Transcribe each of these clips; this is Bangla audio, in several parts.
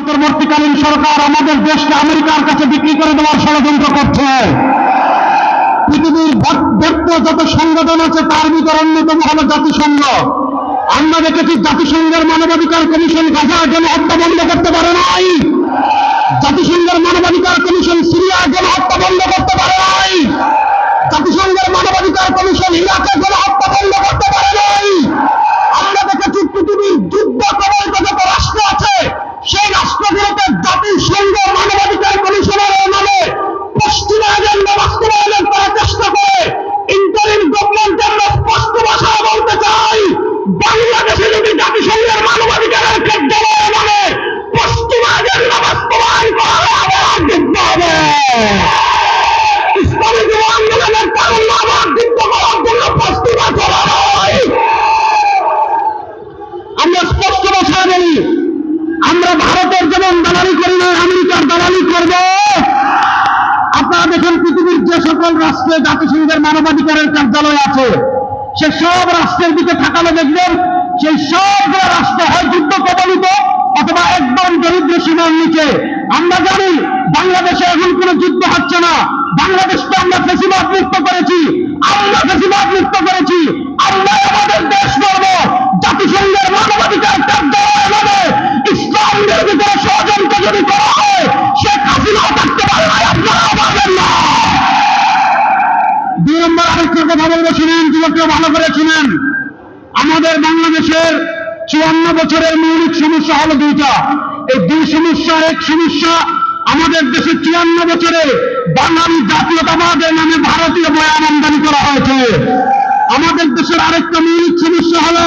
অন্তর্বর্তীকালীন সরকার আমাদের দেশকে আমেরিকার কাছে বিক্রি করে দেওয়ার ষড়যন্ত্র করছে। পৃথিবীর ব্যর্থ যত সংগঠন আছে তার ভিতর অন্যতম হল জাতিসংঘ। আমরা দেখেছি জাতিসংঘের মানবাধিকার কমিশন গাজার গণহত্যা বন্ধ করতে পারে নাই, জাতিসংঘের মানবাধিকার কমিশন সিরিয়ার গণহত্যা বন্ধ করতে পারে নাই, জাতিসংঘের মানবাধিকার কমিশন ইরাকের গণহত্যা বন্ধ করতে পারে নাই। আমরা দেখেছি পৃথিবীর যুদ্ধ প্রবলিত যত রাষ্ট্র আছে সেই রাষ্ট্রগুলোতে জাতিসংঘ মানবাধিকার কমিশনের নামে পশ্চিমা এজেন্ডা বাস্তবায়নের করার চেষ্টা করে। ইন্টারিম গভর্নমেন্ট আমরা স্পষ্ট ভাষায় বলতে চাই, বাংলাদেশে যদি জাতিসংঘের মানবাধিকারের কার্যালয়ের নামে পশ্চিমা এজেন্ডা বাস্তবায়ন করা হবে যুদ্ধ হবে। ইসলামী যুব আন্দোলনের কারণ আবার যুদ্ধ করার জন্য পশ্চিমা চলা নয়। আমরা স্পষ্ট ভাষায় বলি, আমরা ভারতের যেমন দালালি করি না, আমেরিকার দালালি করব। আপনারা দেখেন পৃথিবীর যে সকল রাষ্ট্রে জাতিসংঘের মানবাধিকারের কার্যালয় আছে সে সব রাষ্ট্রের দিকে তাকালে দেখবেন সেই সব রাষ্ট্র হয় যুদ্ধ কবলিত অথবা একদম দরিদ্র সীমার নিচে। আমরা জানি বাংলাদেশে এখন কোনো যুদ্ধ হচ্ছে না, বাংলাদেশকে আমরা ফেসিবাদ মুক্ত করেছি, আমরা ফেসিবাদ মুক্ত করেছি, আমরা আমাদের দেশ করব। জাতিসংঘের মানবাধিকার কার্যালয় নামে ইসলাম বিরোধী কোনো ষড়যন্ত্র যদি করা হয় শেখ হাসিনাও থাকতে পারে না, আপনারাও পারবেন না। 2 নম্বর আরেকটা কথা বলবো, শুনেন, যুবকরা ভালো করে শুনেন। আমাদের বাংলাদেশের 54 বছরের মৌলিক সমস্যা হলো 2টা। এই 2 সমস্যার এক সমস্যা আমাদের দেশে 54 বছরে বাঙালি জাতীয়তাবাদের নামে ভারতীয় বয়ান আমদানি করা হয়েছে। আমাদের দেশের আরেকটা মৌলিক সমস্যা হলো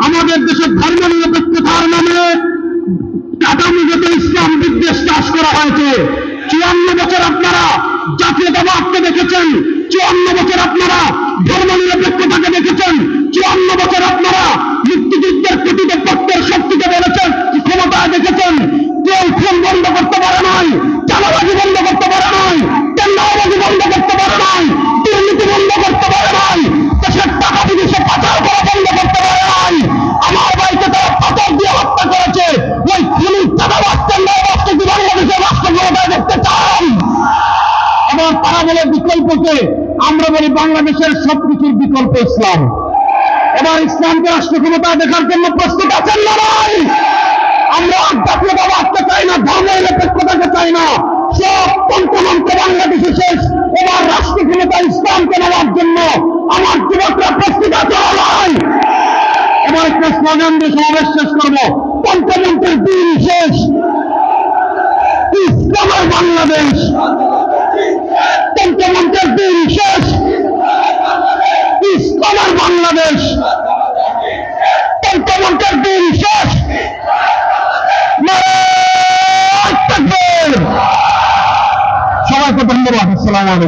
আমাদের দেশের ধর্ম নিরপেক্ষতার নামে কাঠামোগত ইসলাম বিদ্বেষ চাষ করা হয়েছে। 54 বছর আপনারা জাতীয়তাবাদকে দেখেছেন, 54 বছর আপনারা ধর্ম নিরপেক্ষতাকে দেখেছেন, 54 বছর আপনারা মুক্তিযুদ্ধের প্রতিপক্ষের শক্তিকে বলেছেন, ক্ষমতায় দেখেছেন। কেউ খুন বন্ধ করতে পারে নাই, চাঁদাবাজি বন্ধ করতে পারে নাই, টেন্ডারবাজি বন্ধ করতে পারে নাই, দুর্নীতি বন্ধ করতে পারে নাই, দেশের টাকা বিদেশে পাচার করা বন্ধ করতে পারে নাই। আমার বাড়িতে তারা পাথর দিয়ে হত্যা করেছে। ওই খুনি চাঁদাবাজ টেন্ডারবাজকে কি বাংলাদেশের রাষ্ট্র ক্ষমতায় দেখতে চান? আবার তারা বলে বিকল্পকে, আমরা বলি বাংলাদেশের সবকিছুর বিকল্প ইসলাম। এবার ইসলামকে রাষ্ট্র ক্ষমতায় দেখার জন্য প্রস্তুত আছেন না নাই? আমরা জাতীয়তাবাদকে চাই না, ধর্ম নিরপেক্ষতাকে চাই না, সব তন্ত্রমন্ত্র বাংলাদেশে শেষ। এবার রাষ্ট্র ক্ষমতা ইসলামকে নেওয়ার জন্য আমার যুবকরা প্রস্তুত আছে নাই? এবার একটা স্লোগান দিয়ে সমাবেশ শেষ করবো, তন্ত্রমন্ত্রের দিন শেষ, ইসলামের বাংলাদেশ। তন্ত্রমন্ত্রের দিন শেষ, ইসলামের বাংলাদেশ। তন্ত্রমন্ত্রের দিন শেষ। সবাইকে ধন্যবাদ। আসসালামু আলাইকুম।